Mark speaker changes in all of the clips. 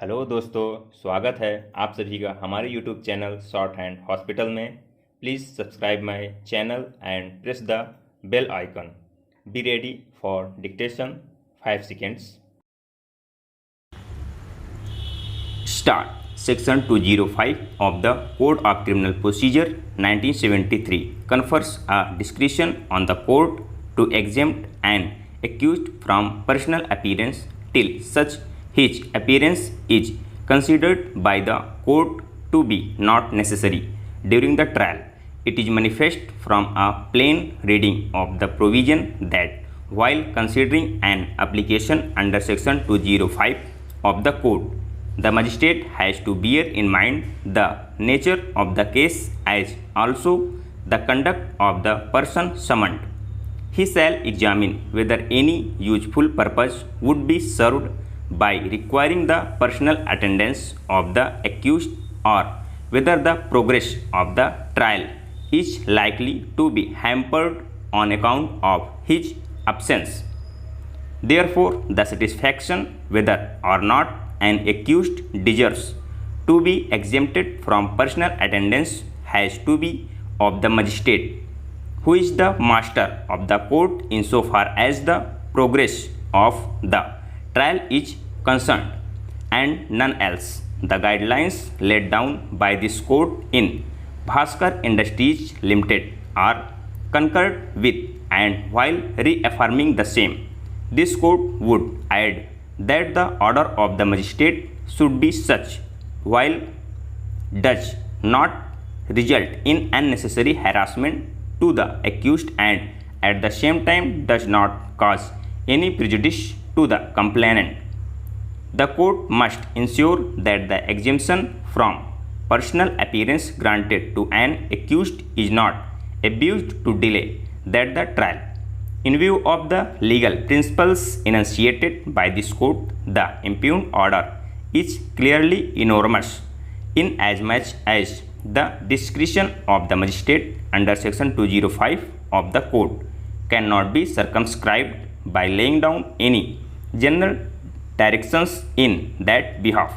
Speaker 1: Hello दोस्तों, स्वागत है आप सभी का हमारे YouTube channel short hand hospital में। Please subscribe my channel and press the bell icon. Be ready for dictation 5 seconds. Start. Section 205 of the Code of Criminal Procedure 1973 confers a discretion on the court to exempt an accused from personal appearance till such his appearance is considered by the court to be not necessary during the trial. It is manifest from a plain reading of the provision that while considering an application under Section 205 of the Code, the magistrate has to bear in mind the nature of the case as also the conduct of the person summoned. He shall examine whether any useful purpose would be served by requiring the personal attendance of the accused or whether the progress of the trial is likely to be hampered on account of his absence. Therefore, the satisfaction whether or not an accused deserves to be exempted from personal attendance has to be of the magistrate, who is the master of the court insofar as the progress of the trial is concerned, and none else. The guidelines laid down by this court in Bhaskar Industries Limited are concurred with, and while reaffirming the same, this court would add that the order of the magistrate should be such while does not result in unnecessary harassment to the accused and at the same time does not cause any prejudice to the complainant. The court must ensure that the exemption from personal appearance granted to an accused is not abused to delay that the trial. In view of the legal principles enunciated by this court, the impugned order is clearly enormous inasmuch as the discretion of the magistrate under Section 205 of the Code cannot be circumscribed by laying down any general directions in that behalf.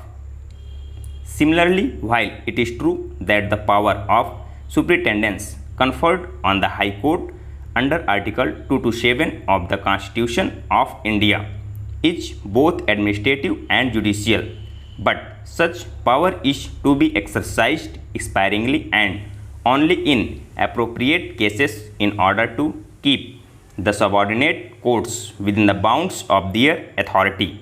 Speaker 1: Similarly, while it is true that the power of superintendence conferred on the High Court under Article 227 of the Constitution of India is both administrative and judicial, but such power is to be exercised sparingly and only in appropriate cases in order to keep the subordinate courts within the bounds of their authority.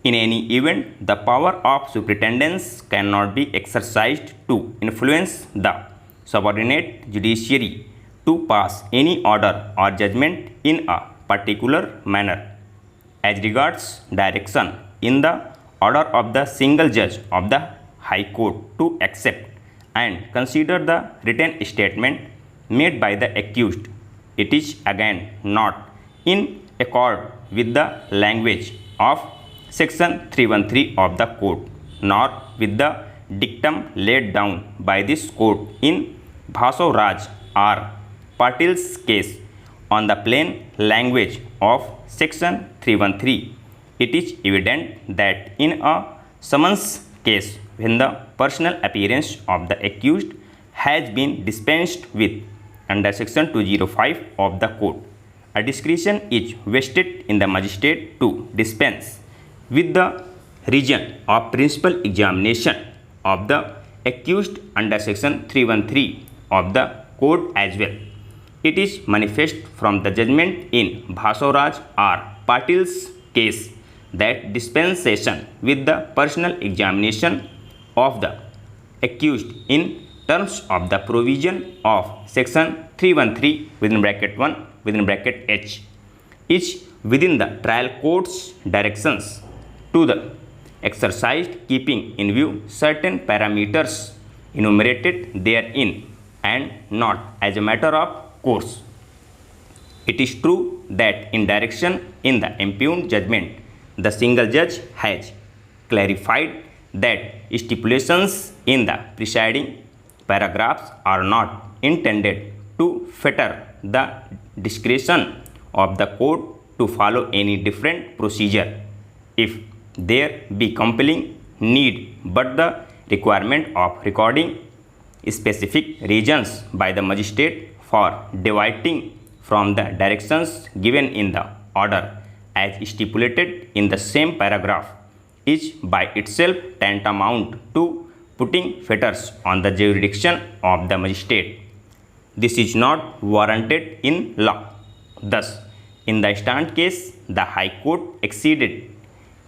Speaker 1: In any event, the power of superintendence cannot be exercised to influence the subordinate judiciary to pass any order or judgment in a particular manner. As regards direction in the order of the single judge of the High Court to accept and consider the written statement made by the accused, it is again not in accord with the language of Section 313 of the Code, nor with the dictum laid down by this court in Bhaso Raj R. Patil's case. On the plain language of Section 313, it is evident that in a summons case, when the personal appearance of the accused has been dispensed with under Section 205 of the Code, a discretion is vested in the magistrate to dispense with the region of principal examination of the accused under Section 313 of the Code as well. It is manifest from the judgment in Bhasoraj R. Patil's case that dispensation with the personal examination of the accused in terms of the provision of Section 313 within bracket 1 within bracket H is within the trial court's directions to the exercised keeping in view certain parameters enumerated therein and not as a matter of course. It is true that in direction in the impugned judgment, the single judge has clarified that stipulations in the preceding paragraphs are not intended to fetter the discretion of the court to follow any different procedure. If there be compelling need but the requirement of recording specific regions by the magistrate for deviating from the directions given in the order as stipulated in the same paragraph is by itself tantamount to putting fetters on the jurisdiction of the magistrate. This is not warranted in law. Thus, in the Stand case, the High Court exceeded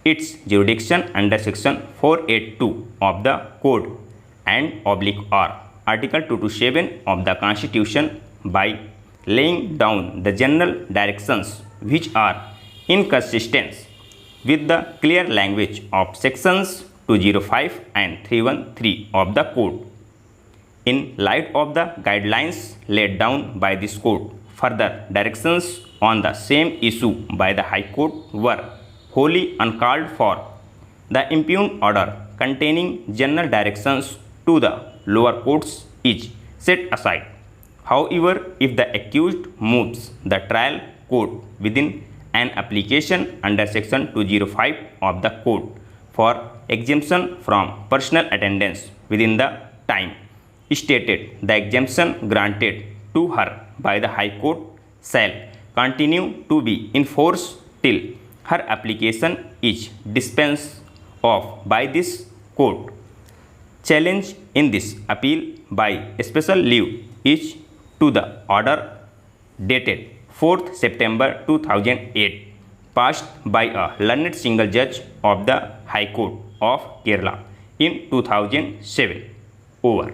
Speaker 1: its jurisdiction under section 482 of the Code and /R Article 227 of the Constitution by laying down the general directions which are inconsistent with the clear language of sections 205 and 313 of the Code. In light of the guidelines laid down by this Court, further directions on the same issue by the High Court were wholly uncalled for. The impugned order containing general directions to the lower courts is set aside. However, if the accused moves the trial court within an application under section 205 of the Code for exemption from personal attendance within the time stated, the exemption granted to her by the High Court shall continue to be in force till her application is dispensed of by this court. Challenge in this appeal by special leave is to the order dated 4th September 2008 passed by a learned single judge of the High Court of Kerala in 2007. Over.